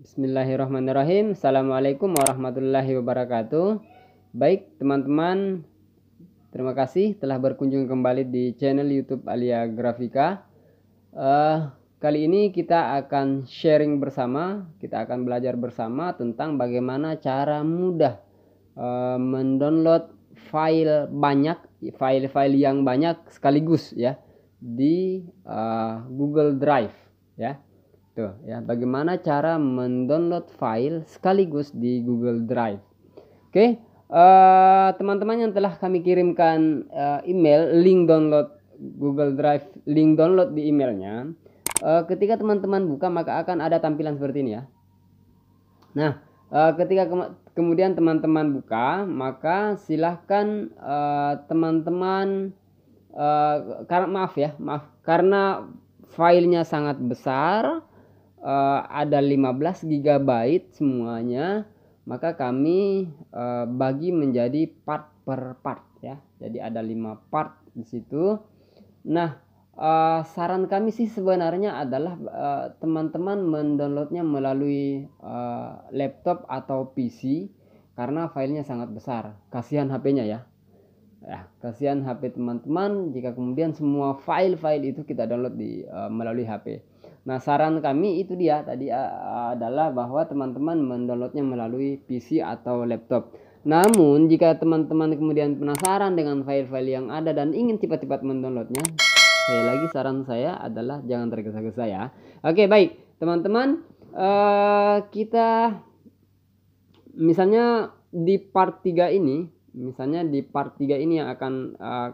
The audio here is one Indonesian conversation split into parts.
Bismillahirrahmanirrahim. Assalamualaikum warahmatullahi wabarakatuh. Baik teman-teman, terima kasih telah berkunjung kembali di channel YouTube Alia Grafika. Kali ini kita akan sharing bersama, kita akan belajar bersama tentang bagaimana cara mudah mendownload file-file yang banyak sekaligus ya di Google Drive ya. Tuh ya, bagaimana cara mendownload file sekaligus di Google Drive. Oke, teman-teman yang telah kami kirimkan email link download Google Drive, link download di emailnya, ketika teman-teman buka maka akan ada tampilan seperti ini ya. Nah, ketika kemudian teman-teman buka, maka silahkan teman-teman karena filenya sangat besar, ada 15 GB semuanya, maka kami bagi menjadi part per part ya. Jadi ada 5 part di situ. Nah, saran kami sih sebenarnya adalah teman-teman mendownloadnya melalui laptop atau PC karena filenya sangat besar. Kasihan HP-nya ya. Ya, kasihan HP teman-teman jika kemudian semua file-file itu kita download melalui HP. Nah, saran kami itu dia tadi adalah bahwa teman-teman mendownloadnya melalui PC atau laptop. Namun jika teman-teman kemudian penasaran dengan file-file yang ada dan ingin cepat-cepat mendownloadnya, sekali lagi saran saya adalah jangan tergesa-gesa ya. Oke, baik teman-teman, kita misalnya di part 3 ini, yang akan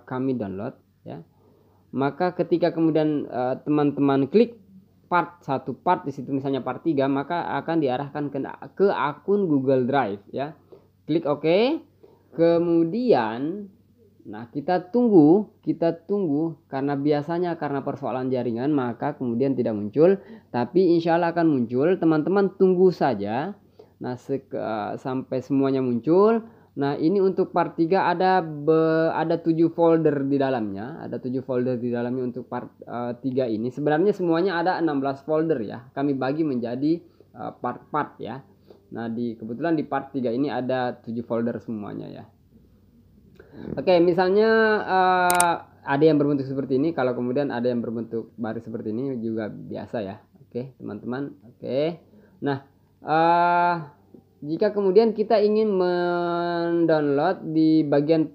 kami download ya. Maka ketika kemudian teman-teman klik satu part di situ, misalnya part 3, maka akan diarahkan ke akun Google Drive ya. Klik OK. Kemudian kita tunggu karena biasanya karena persoalan jaringan maka kemudian tidak muncul, tapi insya Allah akan muncul. Teman-teman tunggu saja. Nah, sampai semuanya muncul. Nah, ini untuk part 3 ada 7 folder di dalamnya. Ada 7 folder di dalamnya untuk part 3 ini. Sebenarnya semuanya ada 16 folder ya. Kami bagi menjadi part-part ya. Nah, kebetulan di part 3 ini ada 7 folder semuanya ya. Oke, misalnya ada yang berbentuk seperti ini. Kalau kemudian ada yang berbentuk baris seperti ini juga biasa ya. Oke, teman-teman. Oke. Nah, jika kemudian kita ingin mendownload di bagian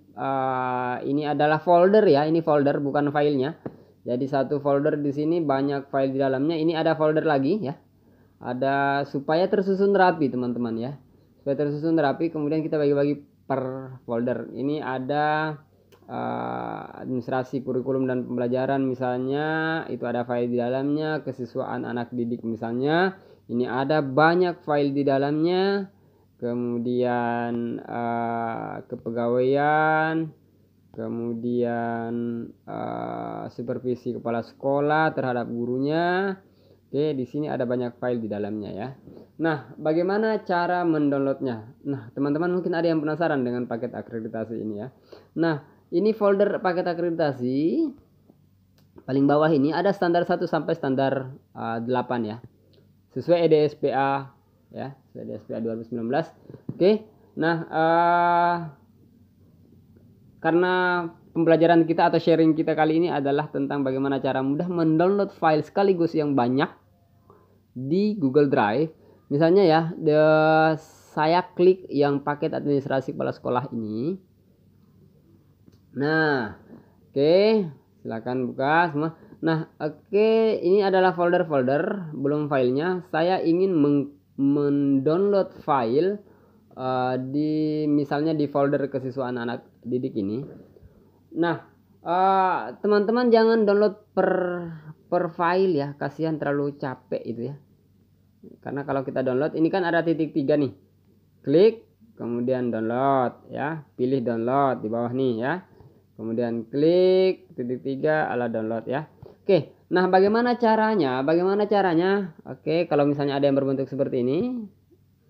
ini adalah folder ya, ini folder bukan filenya. Jadi satu folder di sini banyak file di dalamnya. Ini ada folder lagi ya. Ada supaya tersusun rapi teman-teman ya. Supaya tersusun rapi, kemudian kita bagi-bagi per folder. Ini ada administrasi kurikulum dan pembelajaran misalnya, itu ada file di dalamnya. Kesiswaan anak didik misalnya, ini ada banyak file di dalamnya. Kemudian kepegawaian, kemudian supervisi kepala sekolah terhadap gurunya. Oke, di sini ada banyak file di dalamnya ya. Nah, bagaimana cara mendownloadnya? Nah, teman-teman mungkin ada yang penasaran dengan paket akreditasi ini ya. Nah, ini folder paket akreditasi. Paling bawah ini ada standar 1 sampai standar 8 ya. Sesuai EDSPA ya, EDSPA 2019. Oke. Nah, karena pembelajaran kita atau sharing kita kali ini adalah tentang bagaimana cara mudah mendownload file sekaligus yang banyak di Google Drive. Misalnya ya, saya klik yang paket administrasi kepala sekolah ini. Nah, oke, silakan buka semua. Nah, oke, ini adalah folder-folder, belum filenya. Saya ingin mendownload file misalnya di folder kesiswaan anak didik ini. Nah, teman-teman jangan download per file ya, kasihan terlalu capek itu ya. Karena kalau kita download, ini kan ada titik 3 nih. Klik, kemudian download ya, pilih download di bawah nih ya. Kemudian klik titik 3 ala download ya. Oke, nah bagaimana caranya? Oke, kalau misalnya ada yang berbentuk seperti ini,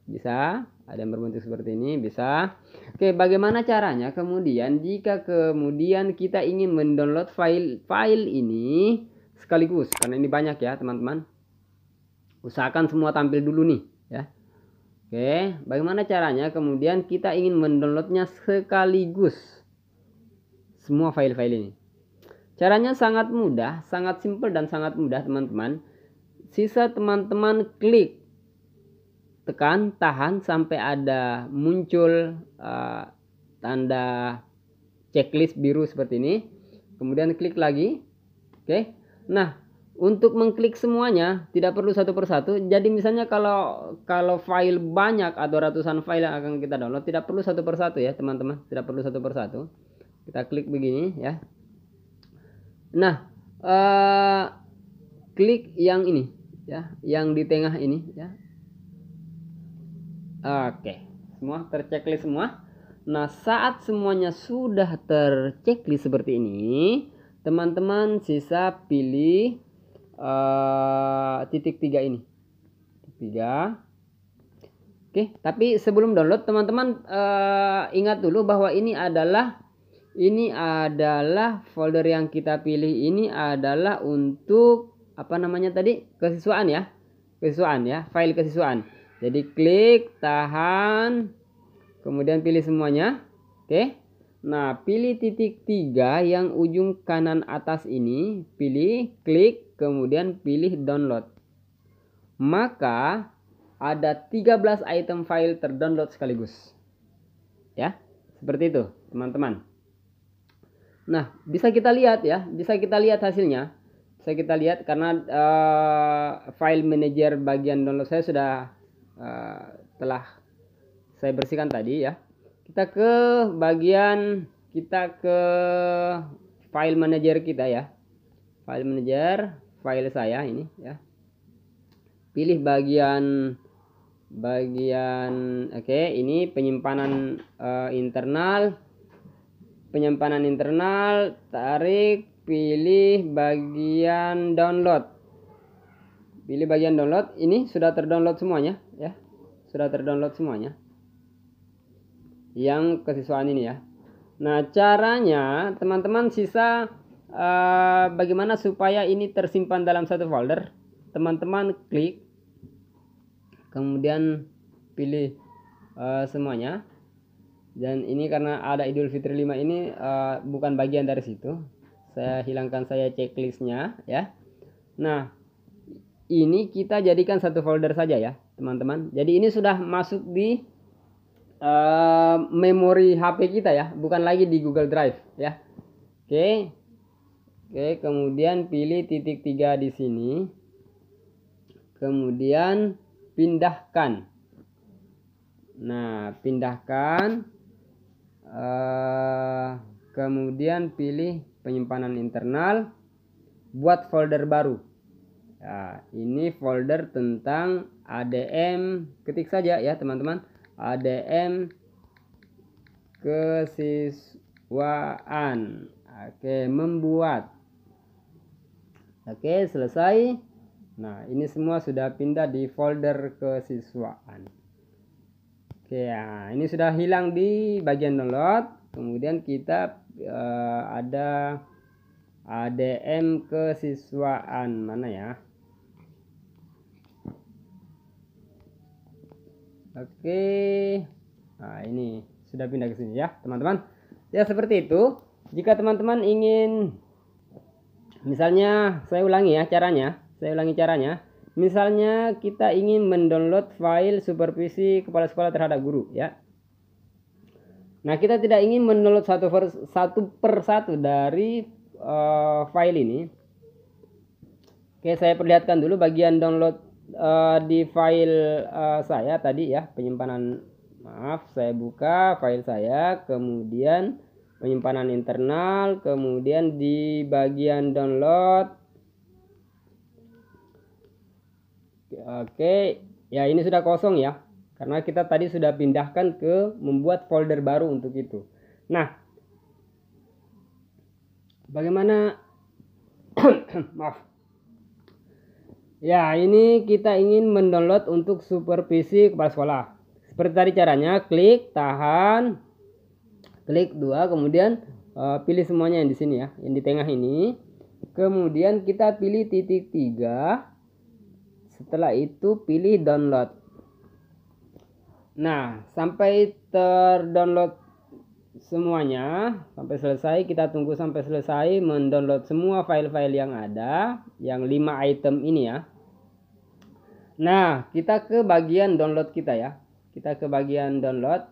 bisa. Ada yang berbentuk seperti ini, bisa. Oke, bagaimana caranya? Kemudian jika kemudian kita ingin mendownload file ini sekaligus, karena ini banyak ya teman-teman. Usahakan semua tampil dulu nih ya. Oke, bagaimana caranya? Kemudian kita ingin mendownloadnya sekaligus semua file-file ini. Caranya sangat mudah, sangat simpel dan sangat mudah teman-teman. Sisa teman-teman klik, tekan, tahan sampai ada muncul tanda checklist biru seperti ini. Kemudian klik lagi. Oke. Nah, untuk mengklik semuanya tidak perlu satu persatu. Jadi misalnya kalau file banyak atau ratusan file yang akan kita download, tidak perlu satu persatu ya teman-teman, tidak perlu satu persatu. Kita klik begini ya. Nah, klik yang ini ya, yang di tengah ini ya. Oke, semua terchecklist semua. Nah, saat semuanya sudah terchecklist seperti ini, teman-teman sisa pilih titik 3 ini. Titik 3. Oke, tapi sebelum download teman-teman ingat dulu bahwa ini adalah folder yang kita pilih ini adalah untuk apa namanya tadi? Kesiswaan ya. Kesiswaan ya, file kesiswaan. Jadi klik, tahan, kemudian pilih semuanya. Oke. Nah, pilih titik 3 yang ujung kanan atas ini, pilih, klik, kemudian pilih download. Maka ada 13 item file terdownload sekaligus. Ya, seperti itu, teman-teman. Nah, bisa kita lihat ya, bisa kita lihat hasilnya. Bisa kita lihat karena file manager bagian download saya sudah telah saya bersihkan tadi ya. Kita ke file manager kita ya. File manager, file saya ini ya. Pilih bagian oke, ini penyimpanan internal. Penyimpanan internal, tarik, pilih bagian download. Pilih bagian download, ini sudah terdownload semuanya ya. Sudah terdownload semuanya. Yang kesiswaan ini ya. Nah, caranya teman-teman sisa bagaimana supaya ini tersimpan dalam satu folder. Teman-teman klik, kemudian pilih semuanya. Dan ini karena ada Idul Fitri 5 ini bukan bagian dari situ. Saya hilangkan saya checklistnya ya. Nah, ini kita jadikan satu folder saja ya teman-teman. Jadi ini sudah masuk di memori HP kita ya, bukan lagi di Google Drive ya. Oke, kemudian pilih titik 3 di sini, kemudian pindahkan. Nah, pindahkan, kemudian pilih penyimpanan internal, buat folder baru. Nah, ini folder tentang ADM, ketik saja ya teman-teman. ADM kesiswaan. Oke, membuat. Oke, selesai. Nah, ini semua sudah pindah di folder kesiswaan. Oke, ya, ini sudah hilang di bagian download. Kemudian kita ada ADM kesiswaan mana ya? Oke, nah ini sudah pindah ke sini ya teman-teman. Ya seperti itu. Jika teman-teman ingin, misalnya saya ulangi caranya. Misalnya kita ingin mendownload file supervisi kepala sekolah terhadap guru ya. Nah, kita tidak ingin mendownload satu persatu dari file ini. Oke, saya perlihatkan dulu bagian download di file saya tadi ya, penyimpanan. Maaf, saya buka file saya, kemudian penyimpanan internal, kemudian di bagian download. Oke, ya ini sudah kosong ya, karena kita tadi sudah pindahkan ke membuat folder baru untuk itu. Nah, bagaimana? Maaf. Ya, ini kita ingin mendownload untuk supervisi kepala sekolah. Seperti tadi caranya, klik, tahan, klik 2, kemudian pilih semuanya yang di sini ya, yang di tengah ini. Kemudian kita pilih titik 3. Setelah itu pilih download. Nah, sampai terdownload semuanya, sampai selesai, kita tunggu sampai selesai mendownload semua file-file yang ada, yang 5 item ini ya. Nah, kita ke bagian download kita ya. Kita ke bagian download.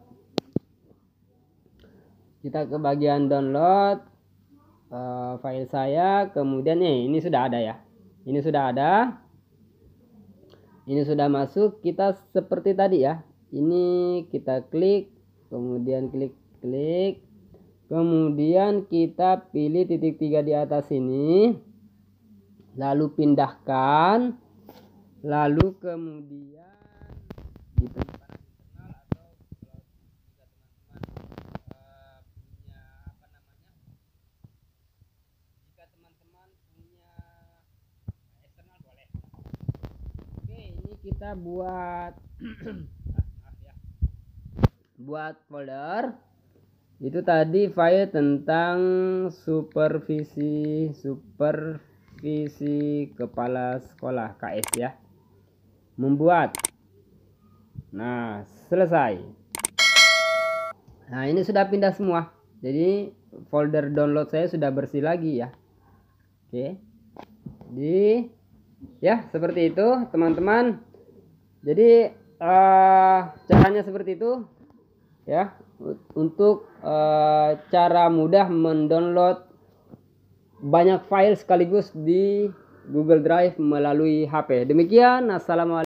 Kita ke bagian download file saya, kemudian ini sudah ada ya. Ini sudah ada. Ini sudah masuk, kita seperti tadi ya. Ini kita klik, kemudian klik, kemudian kita pilih titik 3 di atas ini, lalu pindahkan, lalu kemudian di penyimpanan internal, atau kalau jika teman-teman punya apa namanya, jika teman-teman punya eksternal boleh. Oke, ini kita buat buat folder itu tadi file tentang supervisi kepala sekolah KS ya, membuat. Nah, selesai. Nah, ini sudah pindah semua, jadi folder download saya sudah bersih lagi ya. Oke, jadi ya seperti itu teman-teman. Jadi caranya seperti itu ya, untuk cara mudah mendownload banyak file sekaligus di Google Drive melalui HP. Demikian, assalamualaikum.